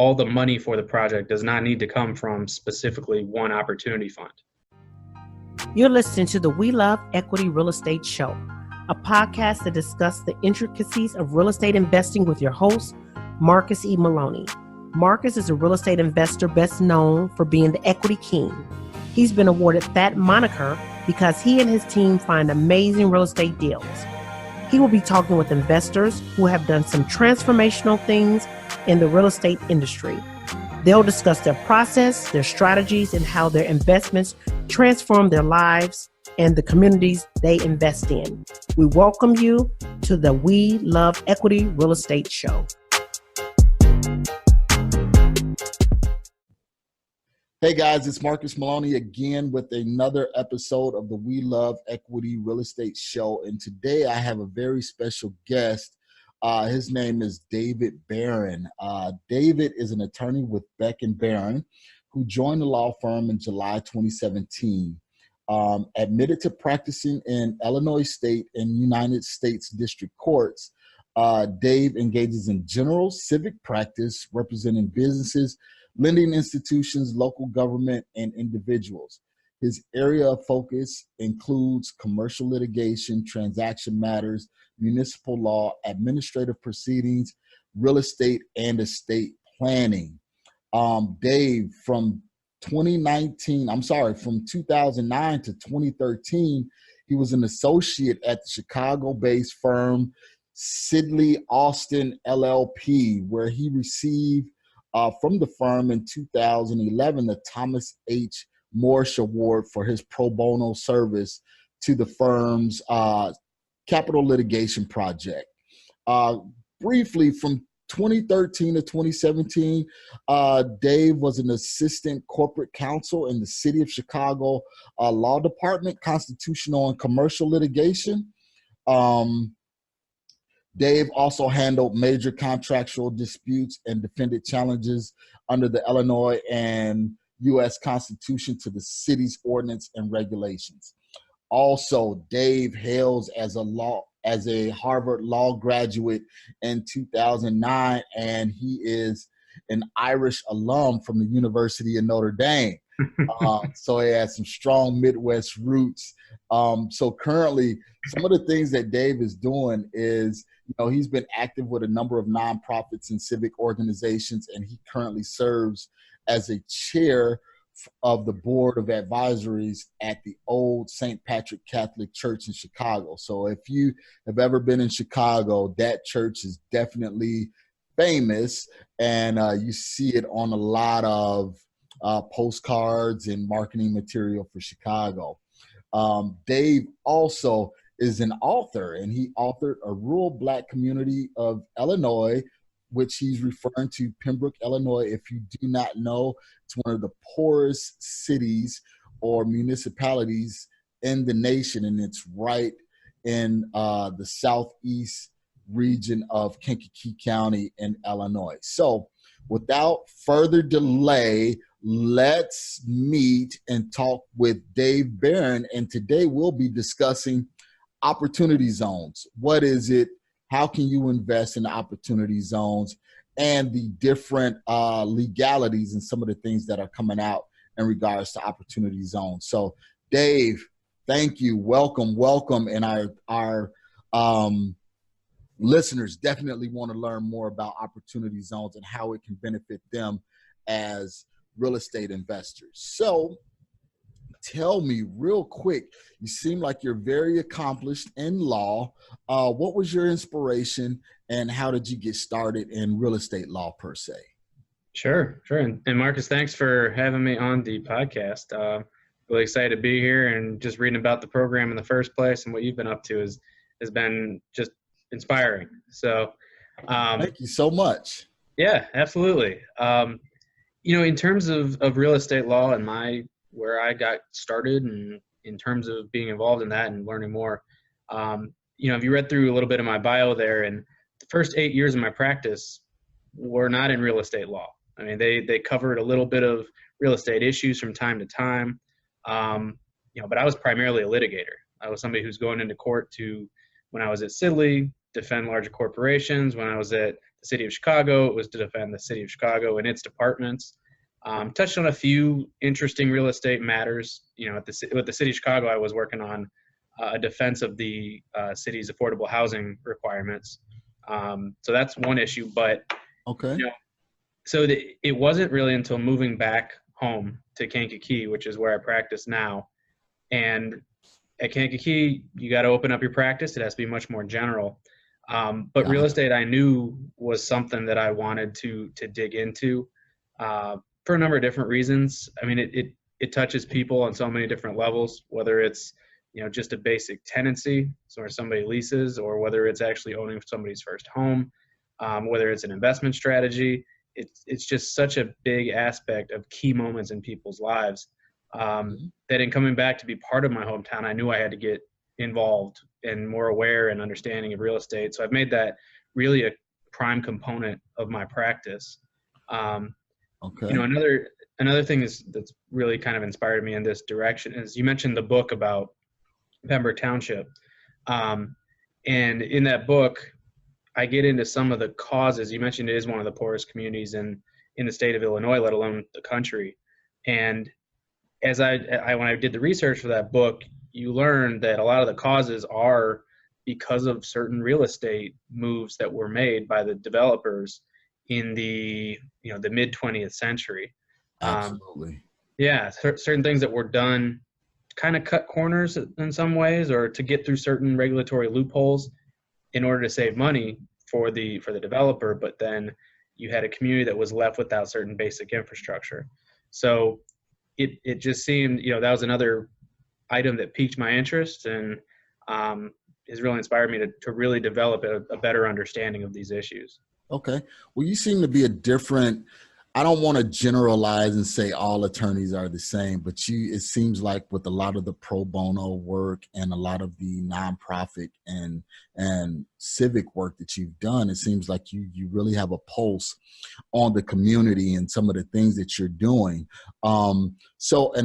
all the money for the project does not need to come from specifically one opportunity fund. You're listening to the We Love Equity Real Estate Show, a podcast that discusses the intricacies of real estate investing with your host, Marcus E. Maloney. Marcus is a real estate investor best known for being the equity king. He's been awarded that moniker because he and his team find amazing real estate deals. He will be talking with investors who have done some transformational things in the real estate industry. They'll discuss their process, their strategies, and how their investments transform their lives and the communities they invest in. We welcome you to the We Love Equity Real Estate Show. Hey guys, it's Marcus Maloney again with another episode of the We Love Equity Real Estate Show. And today I have a very special guest. His name is David Barron. David is an attorney with Beck & Barron who joined the law firm in July 2017. Admitted to practicing in Illinois State and United States District Courts, Dave engages in general civic practice representing businesses, lending institutions, local government, and individuals. His area of focus includes commercial litigation, transaction matters, municipal law, administrative proceedings, real estate, and estate planning. Dave, from 2009 to 2013, he was an associate at the Chicago-based firm Sidley Austin LLP, where he received from the firm in 2011 the Thomas H. Morse Award for his pro bono service to the firm's capital litigation project. Briefly, from 2013 to 2017, Dave was an assistant corporate counsel in the City of Chicago Law Department, Constitutional and Commercial Litigation. Dave also handled major contractual disputes and defended challenges under the Illinois and U.S. Constitution to the city's ordinance and regulations. Also, Dave hails as a Harvard Law graduate in 2009, and he is an Irish alum from the University of Notre Dame. So he has some strong Midwest roots. So currently, some of the things that Dave is doing is, he's been active with a number of nonprofits and civic organizations, and he currently serves as a chair of the board of advisories at the Old St. Patrick Catholic Church in Chicago. So if you have ever been in Chicago, that church is definitely famous, and you see it on a lot of postcards and marketing material for Chicago. Dave also is an author, and he authored A Rural Black Community of Illinois, which he's referring to Pembroke, Illinois. If you do not know, it's one of the poorest cities or municipalities in the nation, and it's right in the southeast region of Kankakee County in Illinois. So without further delay, let's meet and talk with Dave Barron. And today we'll be discussing opportunity zones. What is it? How can you invest in opportunity zones, and the different legalities and some of the things that are coming out in regards to opportunity zones. So Dave, thank you. Welcome. And our listeners definitely want to learn more about opportunity zones and how it can benefit them as real estate investors. So tell me real quick, you seem like you're very accomplished in law. What was your inspiration, and how did you get started in real estate law per se? Sure. And Marcus, thanks for having me on the podcast. Really excited to be here, and just reading about the program in the first place and what you've been up to has been just inspiring. So thank you so much. Yeah, absolutely. In terms of real estate law and where I got started, and in terms of being involved in that and learning more, if you read through a little bit of my bio there, and the first 8 years of my practice were not in real estate law. I mean, they covered a little bit of real estate issues from time to time, but I was primarily a litigator. I was somebody who's going into court when I was at Sidley, defend larger corporations. When I was at the city of Chicago. It was to defend the city of Chicago and its departments. Touched on a few interesting real estate matters. With the city of Chicago, I was working on a defense of the city's affordable housing requirements. So that's one issue. But Okay. It wasn't really until moving back home to Kankakee, which is where I practice now. And at Kankakee, you got to open up your practice. It has to be much more general. But real estate, I knew, was something that I wanted to dig into for a number of different reasons. I mean, it touches people on so many different levels, whether it's just a basic tenancy, so where somebody leases, or whether it's actually owning somebody's first home, whether it's an investment strategy. It's just such a big aspect of key moments in people's lives that in coming back to be part of my hometown, I knew I had to get involved and more aware and understanding of real estate. So I've made that really a prime component of my practice. Okay. Another thing that's really kind of inspired me in this direction is you mentioned the book about Pembroke Township. And in that book, I get into some of the causes. You mentioned it is one of the poorest communities in the state of Illinois, let alone the country. And as when I did the research for that book, you learn that a lot of the causes are because of certain real estate moves that were made by the developers in the mid 20th century. Absolutely. Certain things that were done to kind of cut corners in some ways, or to get through certain regulatory loopholes in order to save money for the developer, but then you had a community that was left without certain basic infrastructure. So it just seemed, that was another item that piqued my interest and has really inspired me to really develop a better understanding of these issues. Okay. Well, you seem to be I don't want to generalize and say all attorneys are the same, but it seems like with a lot of the pro bono work and a lot of the nonprofit and civic work that you've done, it seems like you really have a pulse on the community and some of the things that you're doing. And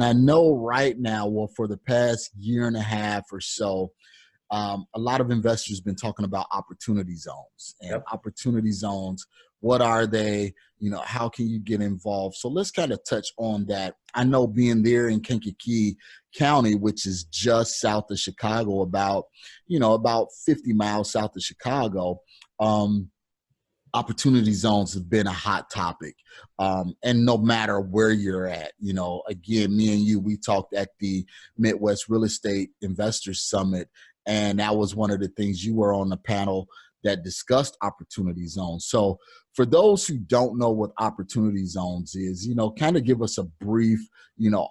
I know right now, well, for the past year and a half or so, a lot of investors have been talking about opportunity zones and opportunity zones. What are they? How can you get involved? So let's kind of touch on that. I know being there in Kankakee County, which is just south of Chicago, about 50 miles south of Chicago, opportunity zones have been a hot topic. And no matter where you're at, again, me and you, we talked at the Midwest Real Estate Investors Summit, and that was one of the things you were on the panel that discussed opportunity zones. So for those who don't know what opportunity zones is, kind of give us a brief,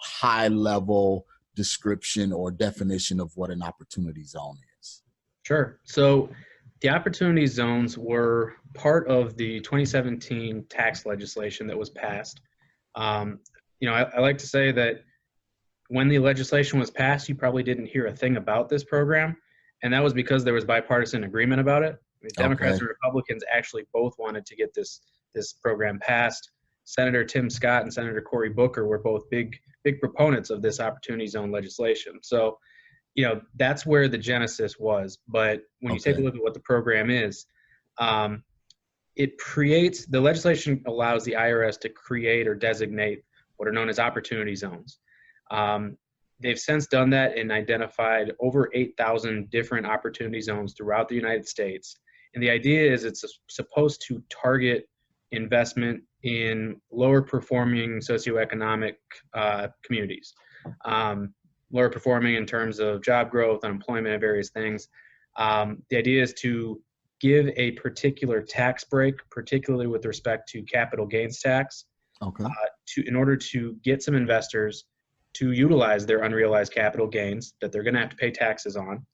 high level description or definition of what an opportunity zone is. Sure. So the opportunity zones were part of the 2017 tax legislation that was passed. I like to say that when the legislation was passed, you probably didn't hear a thing about this program. And that was because there was bipartisan agreement about it. Democrats and Republicans actually both wanted to get this program passed. Senator Tim Scott and Senator Cory Booker were both big proponents of this opportunity zone legislation. So, that's where the genesis was. But when you take a look at what the program is, the legislation allows the IRS to create or designate what are known as opportunity zones. They've since done that and identified over 8,000 different opportunity zones throughout the United States. And the idea is it's supposed to target investment in lower performing socioeconomic communities, lower performing in terms of job growth, unemployment, and various things. The idea is to give a particular tax break, particularly with respect to capital gains tax, in order to get some investors to utilize their unrealized capital gains that they're going to have to pay taxes on,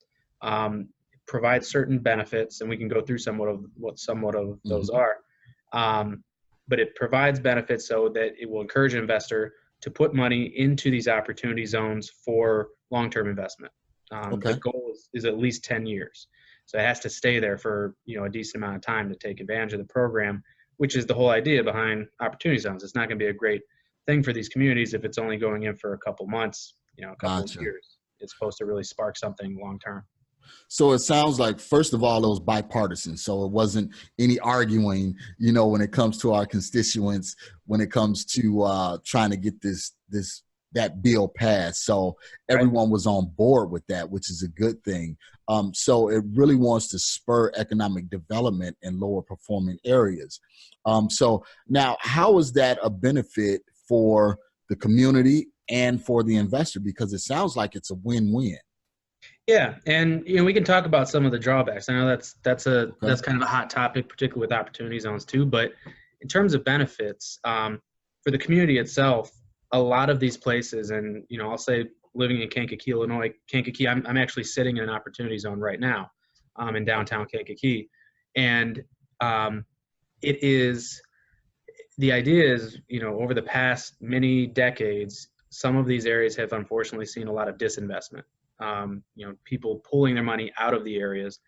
provide certain benefits, and we can go through somewhat of those are. But it provides benefits so that it will encourage an investor to put money into these opportunity zones for long-term investment. The goal is at least 10 years. So it has to stay there for a decent amount of time to take advantage of the program, which is the whole idea behind opportunity zones. It's not going to be a great thing for these communities if it's only going in for a couple months, a couple of years. It's supposed to really spark something long-term. So it sounds like, first of all, it was bipartisan. So it wasn't any arguing, when it comes to our constituents, when it comes to trying to get that bill passed. So Right. everyone was on board with that, which is a good thing. So it really wants to spur economic development in lower performing areas. So now, how is that a benefit for the community and for the investor? Because it sounds like it's a win-win. Yeah, and we can talk about some of the drawbacks. I know that's Okay. kind of a hot topic, particularly with opportunity zones too. But in terms of benefits, for the community itself, a lot of these places, and I'll say living in Kankakee, Illinois, Kankakee, I'm actually sitting in an opportunity zone right now, in downtown Kankakee, and it is the idea is over the past many decades, some of these areas have unfortunately seen a lot of disinvestment. People pulling their money out of the areas,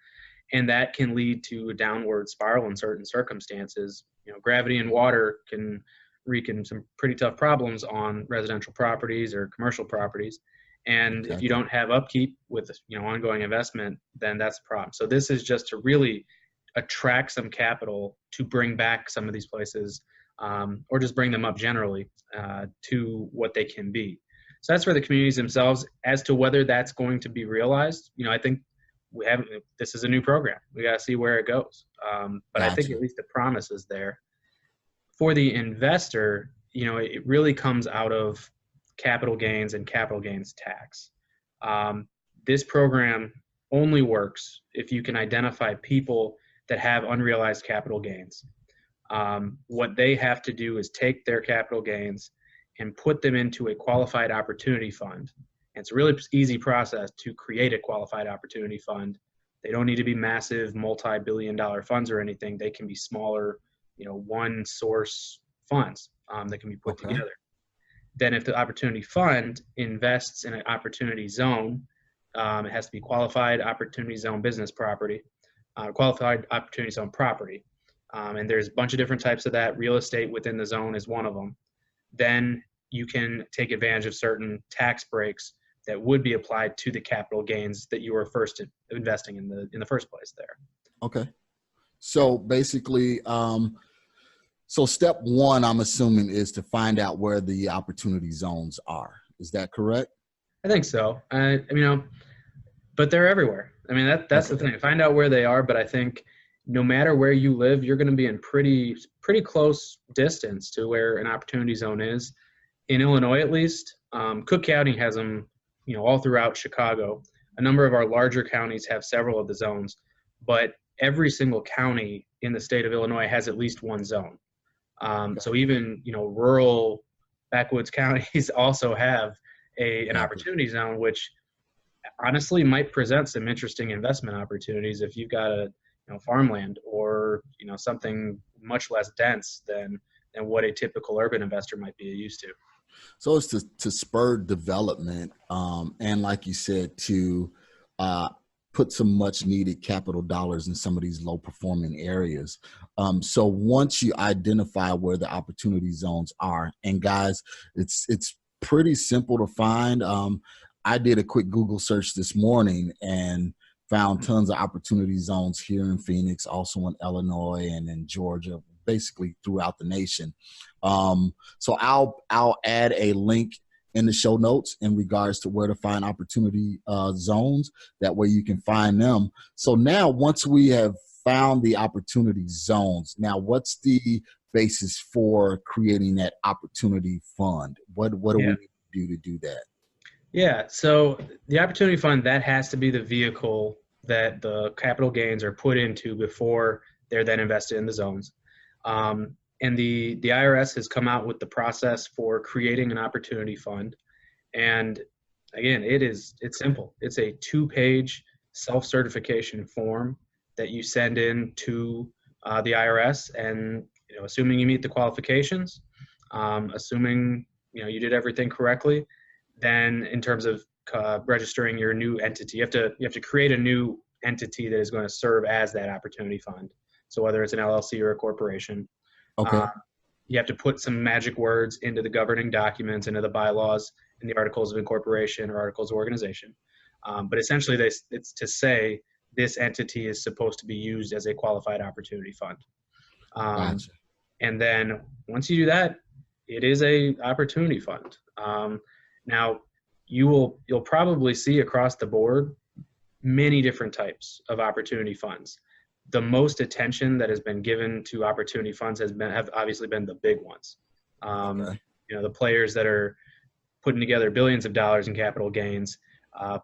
and that can lead to a downward spiral in certain circumstances. Gravity and water can wreak some pretty tough problems on residential properties or commercial properties. And if you don't have upkeep with ongoing investment, then that's a problem. So this is just to really attract some capital to bring back some of these places, or just bring them up generally to what they can be. So that's for the communities themselves. As to whether that's going to be realized, I think we haven't. This is a new program. We got to see where it goes. But I think at least the promise is there. For the investor, it really comes out of capital gains and capital gains tax. This program only works if you can identify people that have unrealized capital gains. What they have to do is take their capital gains and put them into a qualified opportunity fund. And it's a really easy process to create a qualified opportunity fund. They don't need to be massive multi-billion-dollar funds or anything. They can be smaller, one source funds that can be put together. Then if the opportunity fund invests in an opportunity zone, it has to be qualified opportunity zone business property, qualified opportunity zone property. And there's a bunch of different types of that. Real estate within the zone is one of them. Then you can take advantage of certain tax breaks that would be applied to the capital gains that you were first investing in the first place there. Okay. So basically, so step one, I'm assuming, is to find out where the opportunity zones are. Is that correct? I think so. But they're everywhere. I mean, that's the thing. Find out where they are, but I think no matter where you live, you're going to be in pretty close distance to where an opportunity zone is. In Illinois, at least, Cook County has them, all throughout Chicago. A number of our larger counties have several of the zones, but every single county in the state of Illinois has at least one zone. So even, rural backwoods counties also have an opportunity zone, which honestly might present some interesting investment opportunities if you've got a farmland or something much less dense than what a typical urban investor might be used to. So it's to spur development, and like you said, to put some much needed capital dollars in some of these low performing areas. So once you identify where the opportunity zones are, and guys, it's pretty simple to find. I did a quick Google search this morning and found tons of opportunity zones here in Phoenix, also in Illinois and in Georgia, basically throughout the nation. So I'll add a link in the show notes in regards to where to find opportunity zones. That way you can find them. So now once we have found the opportunity zones, now what's the basis for creating that opportunity fund? What do we need to do that? Yeah, so the opportunity fund, that has to be the vehicle that the capital gains are put into before they're then invested in the zones. And the IRS has come out with the process for creating an opportunity fund. And again, it's simple. It's a 2-page self-certification form that you send in to the IRS, and assuming you meet the qualifications, assuming you did everything correctly, then in terms of registering your new entity, you have to create a new entity that is going to serve as that opportunity fund. So whether it's an LLC or a corporation, you have to put some magic words into the governing documents, into the bylaws, and the articles of incorporation or articles of organization. But essentially, it's to say this entity is supposed to be used as a qualified opportunity fund. Gotcha. And then once you do that, it is a opportunity fund. Now, you'll probably see across the board many different types of opportunity funds. The most attention that has been given to opportunity funds have obviously been the big ones. Okay. The players that are putting together billions of dollars in capital gains,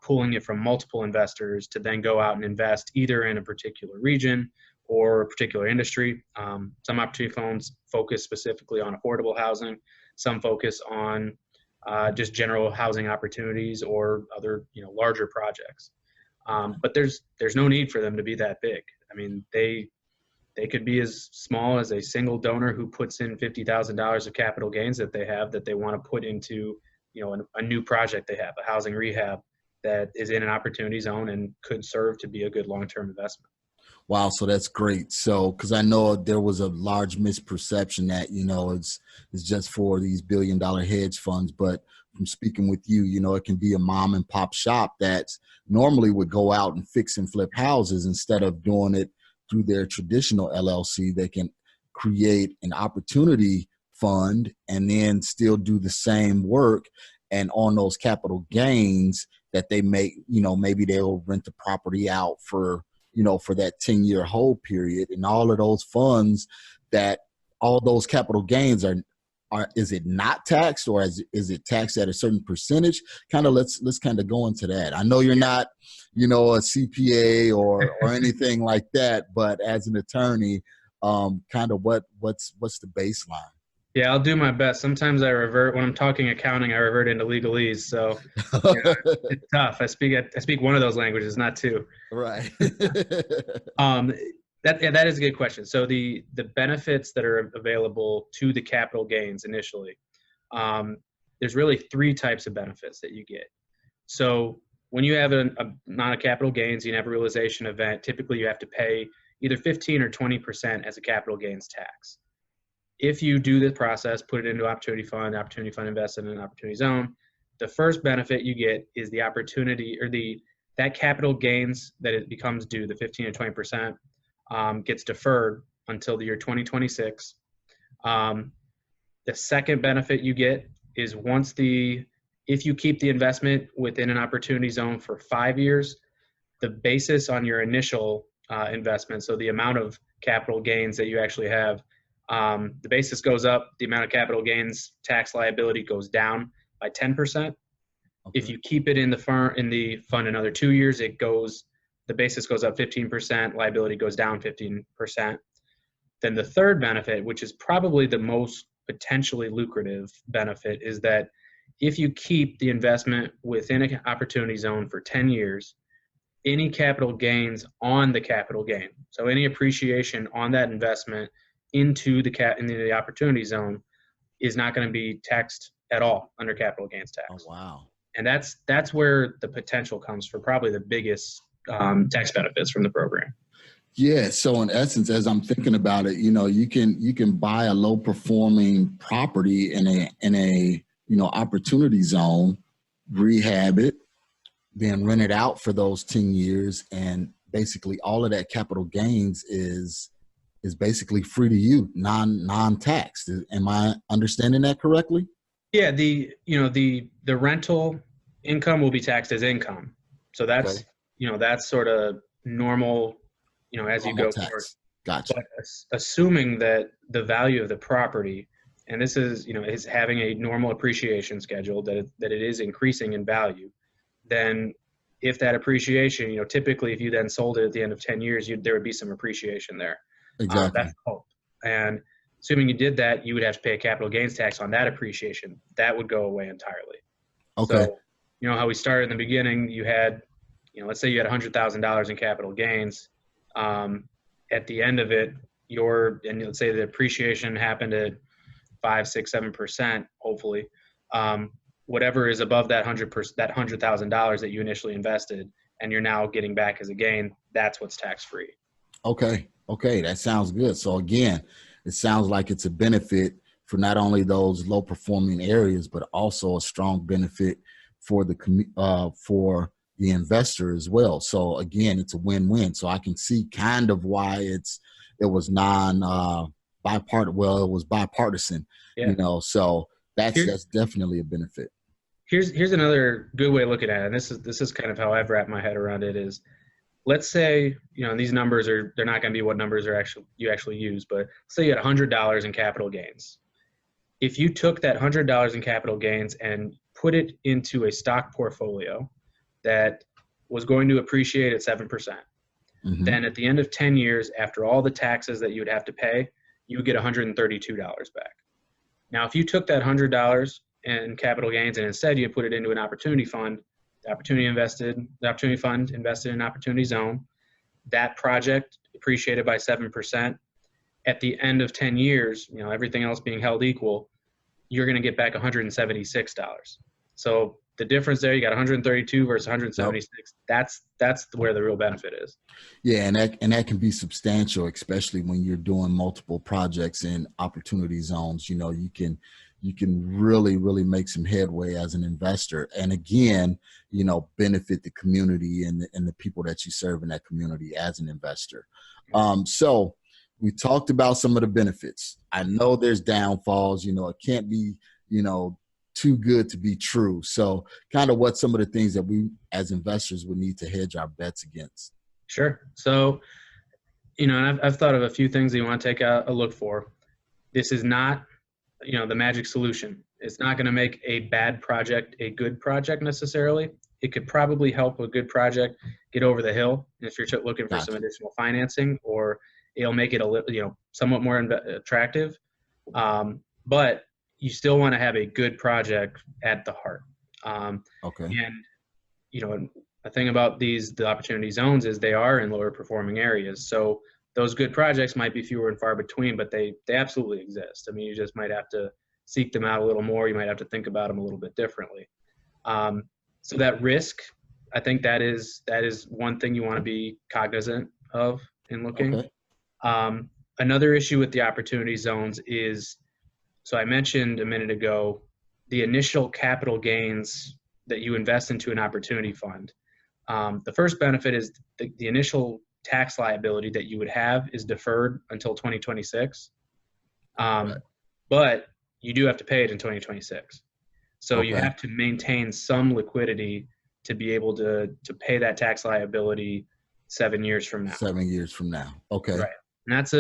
pulling it from multiple investors to then go out and invest either in a particular region or a particular industry. Some opportunity funds focus specifically on affordable housing. Some focus on just general housing opportunities or other, larger projects. But there's no need for them to be that big. I mean, they could be as small as a single donor who puts in $50,000 of capital gains that they want to put into, a new project they have, a housing rehab that is in an opportunity zone and could serve to be a good long-term investment. Wow, so that's great. So, because I know there was a large misperception that it's just for these billion-dollar hedge funds, but from speaking with you, it can be a mom and pop shop that normally would go out and fix and flip houses instead of doing it through their traditional LLC. They can create an opportunity fund and then still do the same work, and on those capital gains that they make, maybe they'll rent the property out for that 10-year hold period, and all of those funds, that all those capital gains are is it not taxed, or is it taxed at a certain percentage? Kind of let's kind of go into that. I know you're not, a CPA or anything like that, but as an attorney, kind of what's the baseline? Yeah, I'll do my best. Sometimes I revert when I'm talking accounting. I revert into legalese, so it's tough. I speak one of those languages, not two. Right. That is a good question. So the benefits that are available to the capital gains initially, there's really three types of benefits that you get. So when you have not a capital gains, you have a realization event. Typically, you have to pay either 15 or 20% as a capital gains tax. If you do this process, put it into opportunity fund invested in an opportunity zone, the first benefit you get is the opportunity, or that capital gains that it becomes due, the 15 or 20%, gets deferred until the year 2026. The second benefit you get is if you keep the investment within an opportunity zone for 5 years, the basis on your initial investment, so the amount of capital gains that you actually have, the basis goes up, the amount of capital gains tax liability goes down by 10%. Okay. If you keep it in the fund another 2 years, the basis goes up 15%, liability goes down 15%. Then the third benefit, which is probably the most potentially lucrative benefit, is that if you keep the investment within an opportunity zone for 10 years, any capital gains on the capital gain, so any appreciation on that investment into the opportunity zone, is not going to be taxed at all under capital gains tax. Oh, wow. And that's where the potential comes for probably the biggest tax benefits from the program. Yeah. So in essence, as I'm thinking about it, you can buy a low performing property in a opportunity zone, rehab it, then rent it out for those 10 years. And basically all of that capital gains is basically free to you, non-taxed. Am I understanding that correctly? Yeah, the rental income will be taxed as income. So that's, okay. That's sort of normal, as you go forward. Gotcha. But assuming that the value of the property, and this is having a normal appreciation schedule, that it is increasing in value, then if that appreciation, typically if you then sold it at the end of 10 years, there would be some appreciation there. Exactly. That's the hope. And assuming you did that, you would have to pay a capital gains tax on that appreciation. That would go away entirely. Okay. So, how we started in the beginning, you had, let's say you had $100,000 in capital gains. At the end of it, and let's say the appreciation happened at 5, 6, 7%, hopefully. Whatever is above that $100,000 that you initially invested, and you're now getting back as a gain, that's what's tax free. Okay, that sounds good. So again, it sounds like it's a benefit for not only those low performing areas, but also a strong benefit for the investor as well. So again, it's a win-win. So I can see kind of why it was bipartisan. Well, it was bipartisan, Yeah. So Here, that's definitely a benefit. here's another good way of looking at it. And this is kind of how I've wrapped my head around it is, let's say, these numbers they're not going to be what numbers you actually use, but say you had $100 in capital gains. If you took that $100 in capital gains and put it into a stock portfolio that was going to appreciate at 7%, then at the end of 10 years, after all the taxes that you would have to pay, you would get $132 back. Now, if you took that $100 in capital gains and instead you put it into an opportunity fund, the opportunity fund invested in an opportunity zone, that project appreciated by 7%. At the end of 10 years, everything else being held equal, you're going to get back $176. So the difference there, you got 132 versus 176. Yep. That's where the real benefit is. Yeah, and that can be substantial, especially when you're doing multiple projects in opportunity zones. You can really make some headway as an investor, and again, benefit the community and the people that you serve in that community as an investor. So we talked about some of the benefits. I know there's downfalls. It can't be too good to be true. So kind of what some of the things that we as investors would need to hedge our bets against. Sure. So, and I've thought of a few things that you want to take a look for. This is not, the magic solution. It's not going to make a bad project a good project necessarily. It could probably help a good project get over the hill if you're looking for some additional financing, or it'll make it a little, somewhat more attractive. But you still want to have a good project at the heart. Okay. And, a thing about the opportunity zones is they are in lower performing areas. So those good projects might be fewer and far between, but they absolutely exist. I mean, you just might have to seek them out a little more. You might have to think about them a little bit differently. So that risk, I think that is one thing you want to be cognizant of in looking. Okay. Another issue with the opportunity zones is, so I mentioned a minute ago, the initial capital gains that you invest into an opportunity fund. The first benefit is the initial tax liability that you would have is deferred until 2026. Right. But you do have to pay it in 2026. So you have to maintain some liquidity to be able to pay that tax liability 7 years from now. 7 years from now. Okay. Right. And that's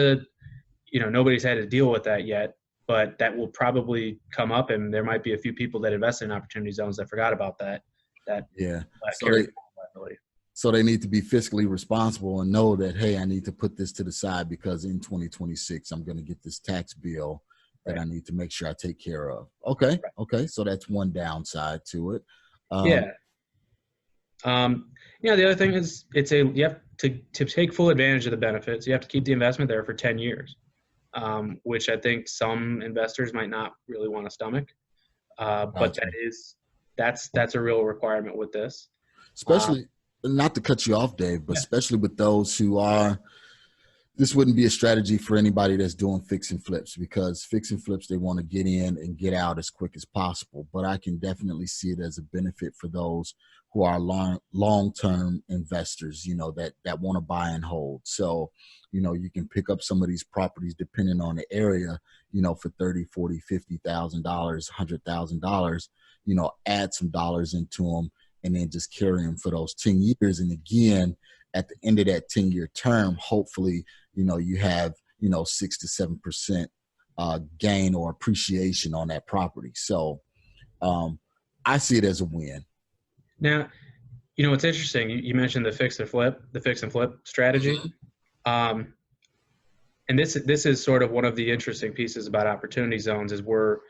nobody's had to deal with that yet, but that will probably come up, and there might be a few people that invest in opportunity zones that forgot about that. So they need to be fiscally responsible and know that, hey, I need to put this to the side because in 2026, I'm going to get this tax bill that I need to make sure I take care of. Okay. Right. Okay. So that's one downside to it. The other thing is you have to take full advantage of the benefits. You have to keep the investment there for 10 years, which I think some investors might not really want to stomach. But that's a real requirement with this. Especially, not to cut you off, Dave, but especially with those who this wouldn't be a strategy for anybody that's doing fix and flips, because fix and flips, they want to get in and get out as quick as possible. But I can definitely see it as a benefit for those who are long-term investors, that want to buy and hold. So, you can pick up some of these properties depending on the area, for $30,000, $40,000, $50,000, $100,000, add some dollars into them and then just carry them for those 10 years. And again, at the end of that 10-year term, hopefully, you have, 6 to 7% gain or appreciation on that property. So I see it as a win. Now, it's interesting. You mentioned the fix and flip strategy. And this is sort of one of the interesting pieces about opportunity zones is the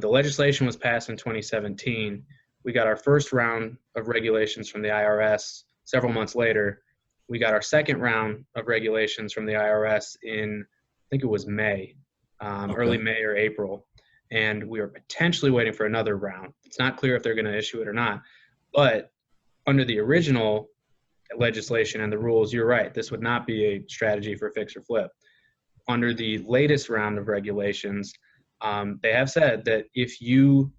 legislation was passed in 2017. We got our first round of regulations from the IRS several months later. We got our second round of regulations from the IRS in, I think it was May, early May or April. And we are potentially waiting for another round. It's not clear if they're going to issue it or not. But under the original legislation and the rules, you're right, this would not be a strategy for fix or flip. Under the latest round of regulations, they have said that if you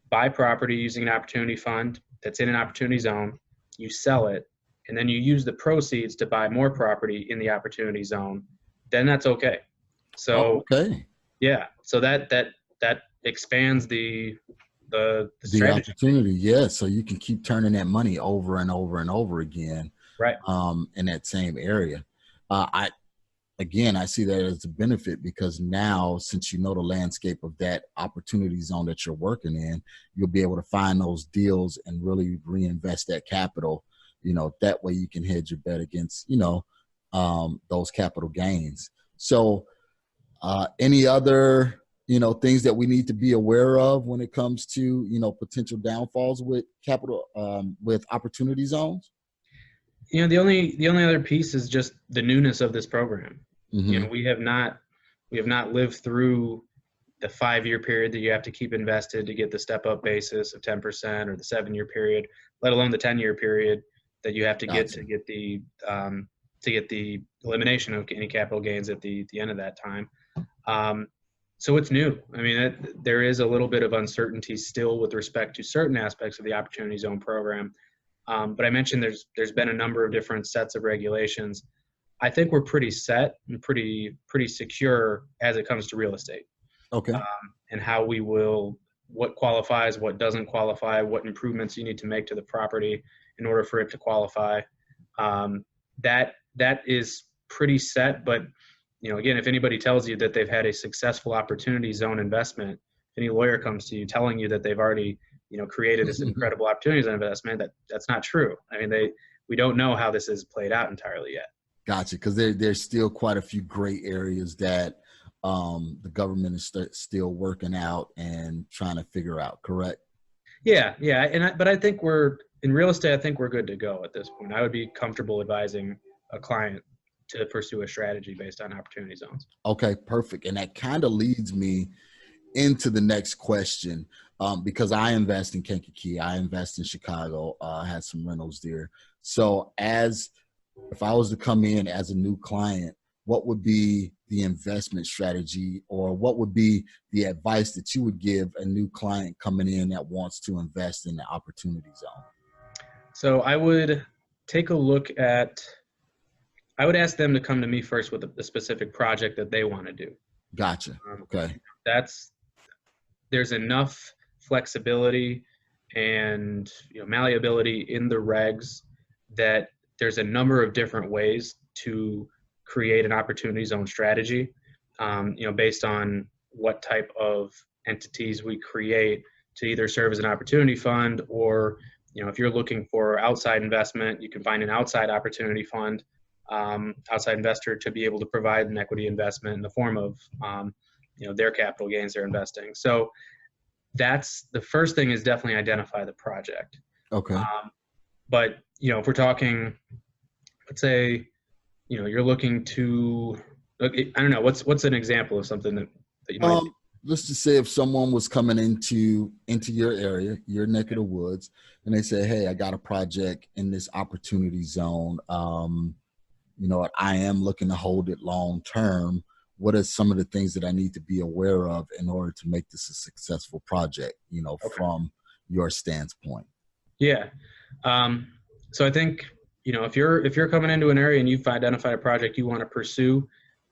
buy property using an opportunity fund that's in an opportunity zone, you sell it, and then you use the proceeds to buy more property in the opportunity zone, then that's okay. Oh, So okay. yeah, so that expands the The strategy. opportunity, yeah. So you can keep turning that money over and over and over again, Right. in that same area. I see that as a benefit because now, since you know the landscape of that opportunity zone that you're working in, you'll be able to find those deals and really reinvest that capital. That way you can hedge your bet against, those capital gains. So, any other, things that we need to be aware of when it comes to, potential downfalls with capital, with opportunity zones? The only other piece is just the newness of this program. Mm-hmm. We have not lived through the 5-year period that you have to keep invested to get the step up basis of 10%, or the 7-year period, let alone the 10-year period that you have to get Gotcha. to get the elimination of any capital gains at the end of that time. So it's new. I mean, there is a little bit of uncertainty still with respect to certain aspects of the Opportunity Zone program. But I mentioned there's been a number of different sets of regulations. I think we're pretty set and pretty secure as it comes to real estate. Okay. And how what qualifies, what doesn't qualify, what improvements you need to make to the property in order for it to qualify. That is pretty set. But again, if anybody tells you that they've had a successful opportunity zone investment, if any lawyer comes to you telling you that they've already created this incredible opportunity zone investment, that's not true. I mean, we don't know how this is played out entirely yet. Gotcha. Because there's still quite a few gray areas that the government is still working out and trying to figure out. Correct? Yeah. But I think in real estate, I think we're good to go at this point. I would be comfortable advising a client to pursue a strategy based on opportunity zones. Okay, perfect. And that kind of leads me into the next question, because I invest in Kankakee, I invest in Chicago, I had some rentals there. So if I was to come in as a new client, what would be the investment strategy, or what would be the advice that you would give a new client coming in that wants to invest in the opportunity zone? So I would I would ask them to come to me first with a specific project that they want to do. Gotcha. Okay. There's enough flexibility and malleability in the regs that there's a number of different ways to create an opportunity zone strategy, based on what type of entities we create to either serve as an opportunity fund, or if you're looking for outside investment, you can find an outside opportunity fund, outside investor to be able to provide an equity investment in the form of their capital gains they're investing. So that's the first thing, is definitely identify the project. Okay. But if we're talking, let's say you're looking to, I don't know, what's an example of something that you might let's just say if someone was coming into your area, your neck of the woods, and they say, hey, I got a project in this opportunity zone, I am looking to hold it long term. What are some of the things that I need to be aware of in order to make this a successful project, from your standpoint? Yeah. So I think, if you're coming into an area and you've identified a project you want to pursue,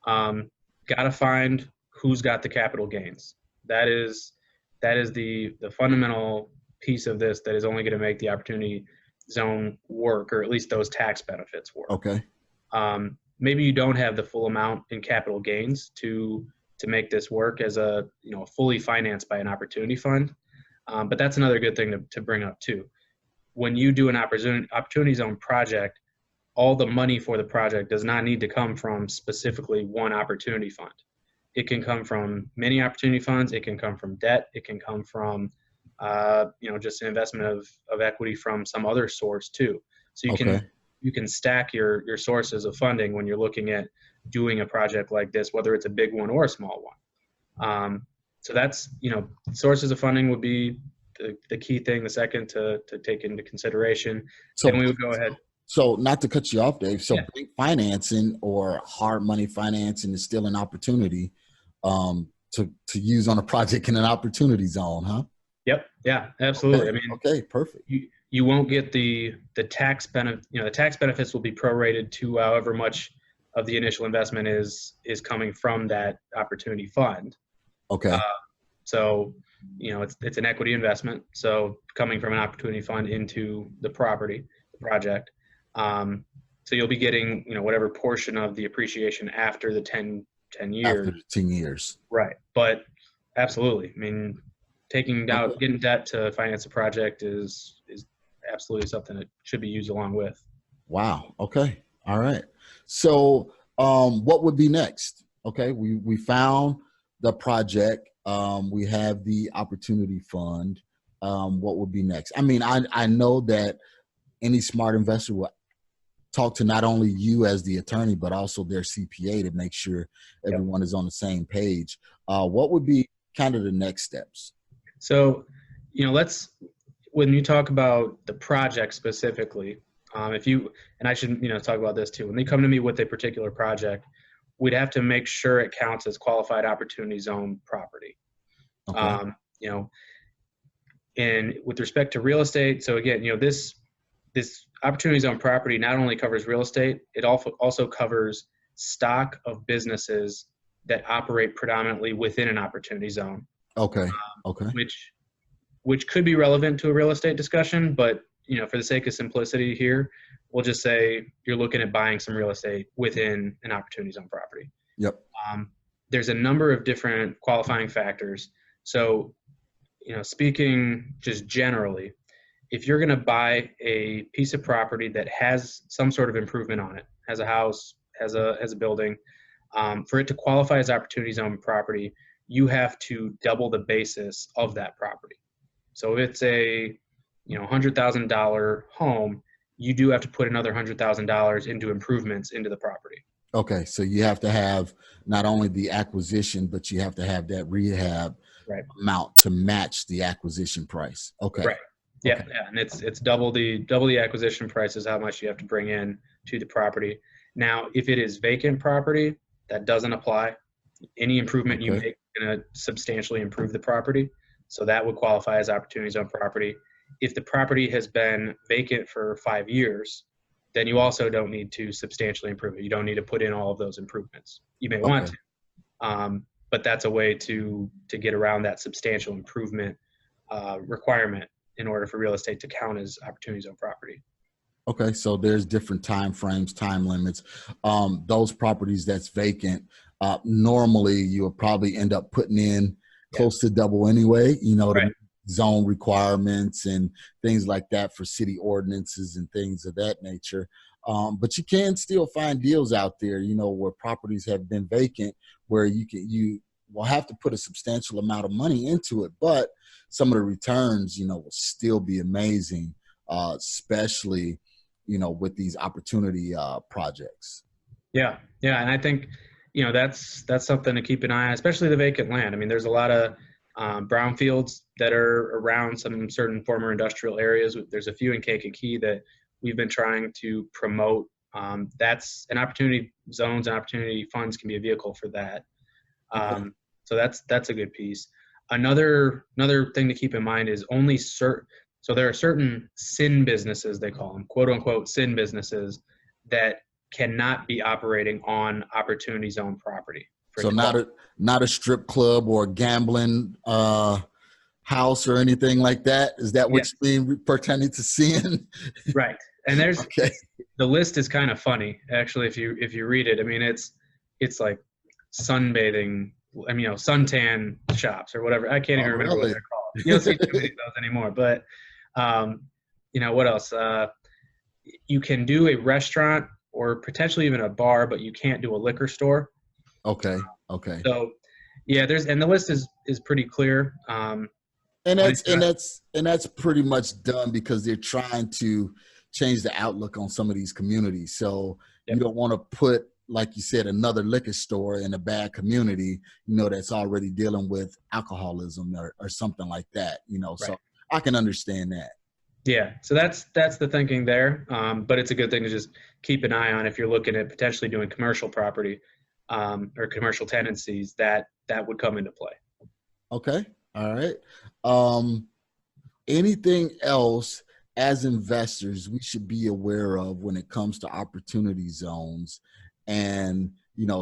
got to find who's got the capital gains. That is the fundamental piece of this that is only going to make the opportunity zone work, or at least those tax benefits work. Okay. Maybe you don't have the full amount in capital gains to make this work as a fully financed by an opportunity fund, but that's another good thing to bring up too. When you do an opportunity zone project, all the money for the project does not need to come from specifically one opportunity fund. It can come from many opportunity funds. It can come from debt. It can come from just an investment of equity from some other source too. So you can stack your sources of funding when you're looking at doing a project like this, whether it's a big one or a small one. So that's, sources of funding would be the key thing, the second to take into consideration. So then we would go ahead. So not to cut you off, Dave. So bank financing or hard money financing is still an opportunity to use on a project in an opportunity zone, huh? Yep. Yeah, absolutely. Okay. I mean, okay, perfect. you won't get the tax benefit. The tax benefits will be prorated to however much of the initial investment is coming from that opportunity fund. Okay. So, it's an equity investment. So coming from an opportunity fund into the project. So you'll be getting, whatever portion of the appreciation after the 10 years. After the 10 years. Right. But absolutely. I mean, getting debt to finance a project is absolutely something that should be used along with. Wow. Okay. All right. So what would be next? Okay. We found the project. We have the opportunity fund. What would be next? I mean, I know that any smart investor will talk to not only you as the attorney, but also their CPA to make sure everyone is on the same page. What would be kind of the next steps? So, when you talk about the project specifically, and I should, talk about this too, when they come to me with a particular project, we'd have to make sure it counts as qualified opportunity zone property. Okay. And with respect to real estate, so again, this opportunity zone property not only covers real estate, it also covers stock of businesses that operate predominantly within an opportunity zone. Okay. Okay. Which could be relevant to a real estate discussion, but for the sake of simplicity here, we'll just say you're looking at buying some real estate within an opportunity zone property. Yep. There's a number of different qualifying factors. So, speaking just generally, if you're going to buy a piece of property that has some sort of improvement on it, has a house, has a building, for it to qualify as opportunity zone property, you have to double the basis of that property. So if it's a $100,000 home, you do have to put another $100,000 into improvements into the property. Okay, so you have to have not only the acquisition, but you have to have that rehab amount to match the acquisition price. Okay. Right. Yeah, okay. Yeah, and it's double the acquisition price is how much you have to bring in to the property. Now, if it is vacant property, that doesn't apply. Any improvement you make is going to substantially improve the property, so that would qualify as opportunity zone property. If the property has been vacant for 5 years, then you also don't need to substantially improve it. You don't need to put in all of those improvements. You may want to, but that's a way to get around that substantial improvement requirement in order for real estate to count as opportunity zone property. Okay, so there's different time frames, time limits. Those properties that's vacant, normally you'll probably end up putting in close to double anyway, the zone requirements and things like that for city ordinances and things of that nature. But you can still find deals out there, where properties have been vacant, where you will have to put a substantial amount of money into it, but some of the returns, will still be amazing, especially, with these opportunity projects. Yeah. And I think, that's something to keep an eye on, especially the vacant land. I mean, there's a lot of brownfields that are around some certain former industrial areas. There's a few in Kankakee that we've been trying to promote. That's an opportunity zones and opportunity funds can be a vehicle for that. So that's a good piece. Another thing to keep in mind is so there are certain sin businesses, they call them, quote unquote, sin businesses that cannot be operating on opportunity zone property. So not a strip club or a gambling house or anything like that. Is that what you mean pertaining to sin? Right. And there's the list is kind of funny actually if you read it. I mean it's like sunbathing, suntan shops or whatever. I can't even remember what they're called. You don't see too many of those anymore. But what else? You can do a restaurant or potentially even a bar, but you can't do a liquor store. Okay. So, and the list is pretty clear. And that's pretty much done because they're trying to change the outlook on some of these communities. So you don't want to put, like you said, another liquor store in a bad community, that's already dealing with alcoholism or something like that, So I can understand that. Yeah. So that's the thinking there. But it's a good thing to just keep an eye on if you're looking at potentially doing commercial property or commercial tenancies that would come into play. Okay. All right. Anything else as investors we should be aware of when it comes to opportunity zones and,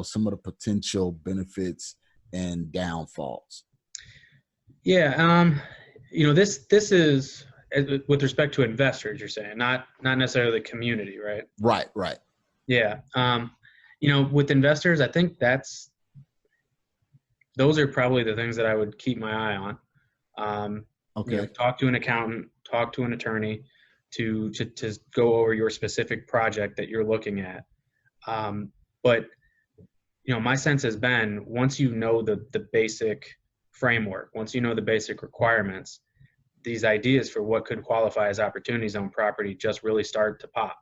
some of the potential benefits and downfalls? Yeah, this is with respect to investors, you're saying, not necessarily the community, right? Right. Yeah. With investors, I think those are probably the things that I would keep my eye on. Okay. Talk to an accountant, talk to an attorney to go over your specific project that you're looking at. But my sense has been, once you know the basic framework, once you know the basic requirements, these ideas for what could qualify as opportunity zone property just really start to pop.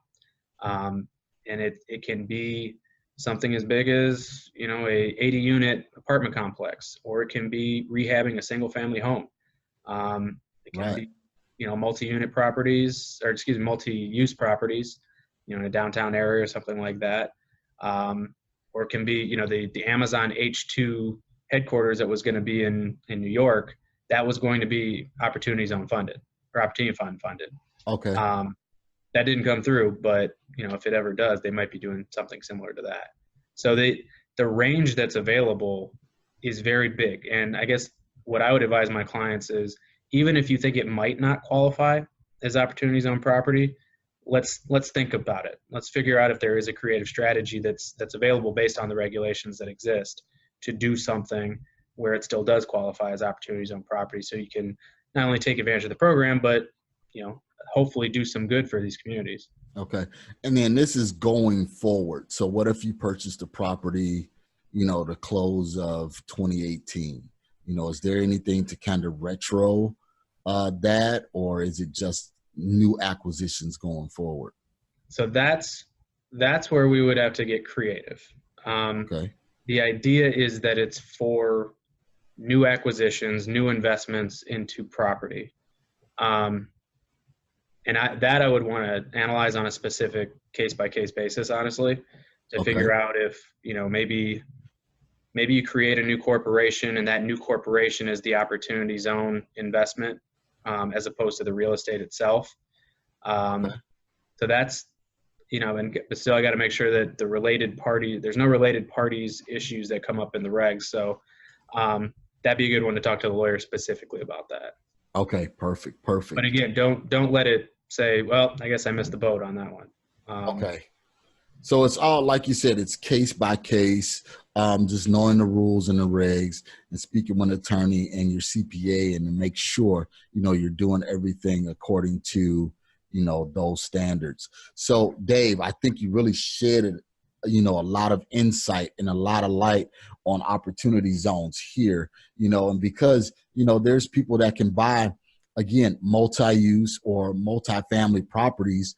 And it can be something as big as, a 80 unit apartment complex, or it can be rehabbing a single family home. It can Right. be, multi-unit properties, or multi-use properties, in a downtown area or something like that. Or it can be, the Amazon H2 headquarters that was going to be in New York, that was going to be opportunity zone funded, or opportunity fund funded. Okay. That didn't come through, but if it ever does, they might be doing something similar to that. So the range that's available is very big. And I guess what I would advise my clients is, even if you think it might not qualify as opportunity zone property, let's think about it. Let's figure out if there is a creative strategy that's available based on the regulations that exist to do something where it still does qualify as opportunity zone property, so you can not only take advantage of the program, but hopefully do some good for these communities. Okay. And then this is going forward. So what if you purchased a property, the close of 2018? Is there anything to kind of retro that, or is it just new acquisitions going forward? So that's where we would have to get creative. Okay. The idea is that it's for new acquisitions, new investments into property. And I would want to analyze on a specific case-by-case basis, honestly, to figure out if, maybe you create a new corporation, and that new corporation is the opportunity zone investment, as opposed to the real estate itself. So that's, and still I got to make sure that there's no related parties issues that come up in the regs. So that'd be a good one to talk to the lawyer specifically about that. Okay, perfect. But again, don't let it say, well, I guess I missed the boat on that one. Okay. So it's all, like you said, it's case by case, just knowing the rules and the regs and speaking with an attorney and your CPA, and to make sure, you're doing everything according to, those standards. So Dave, I think you really shed a lot of insight and a lot of light on opportunity zones here, and because, there's people that can buy, again, multi-use or multi-family properties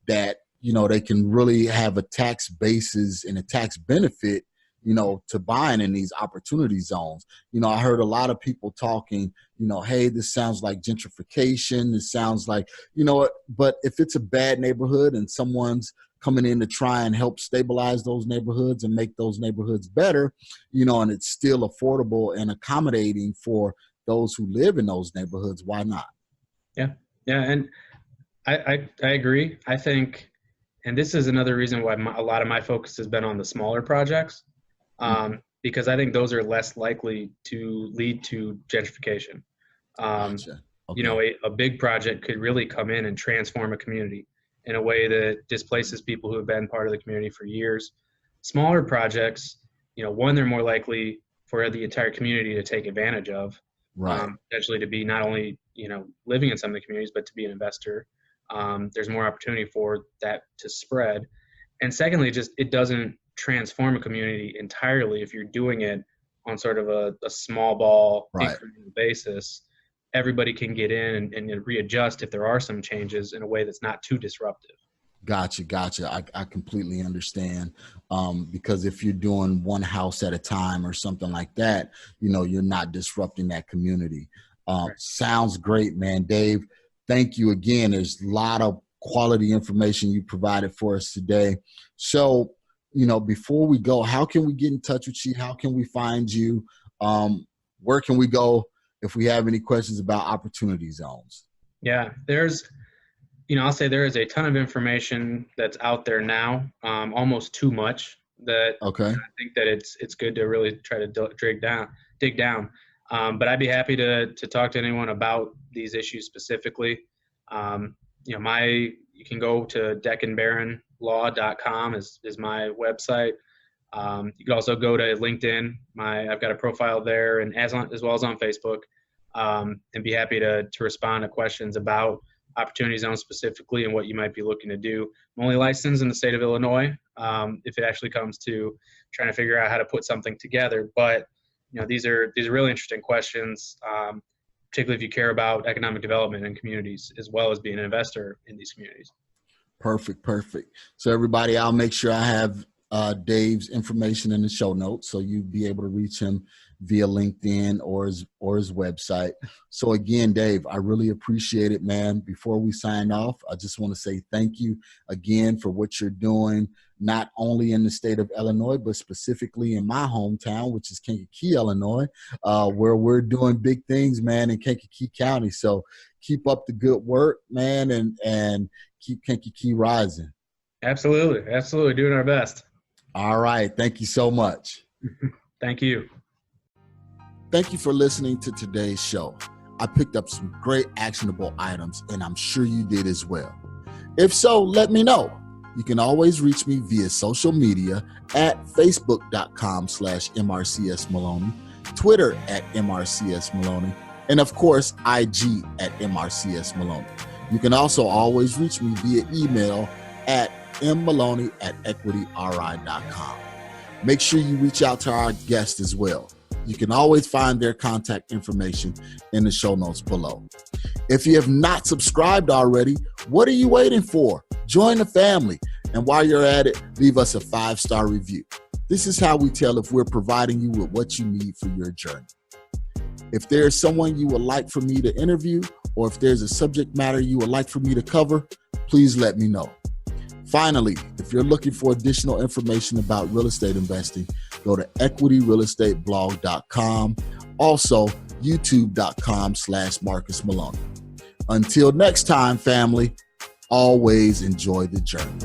that, they can really have a tax basis and a tax benefit, to buying in these opportunity zones. I heard a lot of people talking, hey, this sounds like gentrification. This sounds like, but if it's a bad neighborhood and someone's coming in to try and help stabilize those neighborhoods and make those neighborhoods better, and it's still affordable and accommodating for those who live in those neighborhoods, why not? Yeah. And I agree. I think, and this is another reason why a lot of my focus has been on the smaller projects, because I think those are less likely to lead to gentrification. Gotcha. Okay. A big project could really come in and transform a community in a way that displaces people who have been part of the community for years. Smaller projects, one, they're more likely for the entire community to take advantage of, potentially to be not only, living in some of the communities, but to be an investor. There's more opportunity for that to spread. And secondly, just it doesn't transform a community entirely if you're doing it on sort of a small ball incremental basis. Everybody can get in and readjust if there are some changes in a way that's not too disruptive. Gotcha. I completely understand. Because if you're doing one house at a time or something like that, you're not disrupting that community. Sounds great, man. Dave, thank you again. There's a lot of quality information you provided for us today. So, before we go, how can we get in touch with you? How can we find you? Where can we go if we have any questions about opportunity zones? Yeah, there's, I'll say there is a ton of information that's out there now, almost too much, that Okay. I think that it's good to really try to dig down. But I'd be happy to talk to anyone about these issues specifically. You can go to deckandbarronlaw.com is my website. You can also go to LinkedIn. I've got a profile there, and as well as on Facebook, and be happy to respond to questions about Opportunity Zone specifically and what you might be looking to do. I'm only licensed in the state of Illinois, if it actually comes to trying to figure out how to put something together. But these are really interesting questions, particularly if you care about economic development in communities as well as being an investor in these communities. Perfect. So everybody, I'll make sure I have Dave's information in the show notes, so you'll be able to reach him via LinkedIn or his website. So again, Dave, I really appreciate it, man. Before we sign off, I just want to say thank you again for what you're doing, not only in the state of Illinois, but specifically in my hometown, which is Kankakee, Illinois, where we're doing big things, man, in Kankakee County. So keep up the good work, man, and keep Kankakee rising. Absolutely. Doing our best. All right. Thank you so much. Thank you. Thank you for listening to today's show. I picked up some great actionable items, and I'm sure you did as well. If so, let me know. You can always reach me via social media at facebook.com/MRCSMaloney, Twitter at MRCSMaloney, and of course, IG at MRCSMaloney. You can also always reach me via email at mmaloney@equityri.com. Make sure you reach out to our guests as well. You can always find their contact information in the show notes below. If you have not subscribed already, what are you waiting for? Join the family. And while you're at it, leave us a 5-star review. This is how we tell if we're providing you with what you need for your journey. If there's someone you would like for me to interview, or if there's a subject matter you would like for me to cover, please let me know. Finally, if you're looking for additional information about real estate investing, go to equityrealestateblog.com. Also, youtube.com/Marcus Maloney. Until next time, family, always enjoy the journey.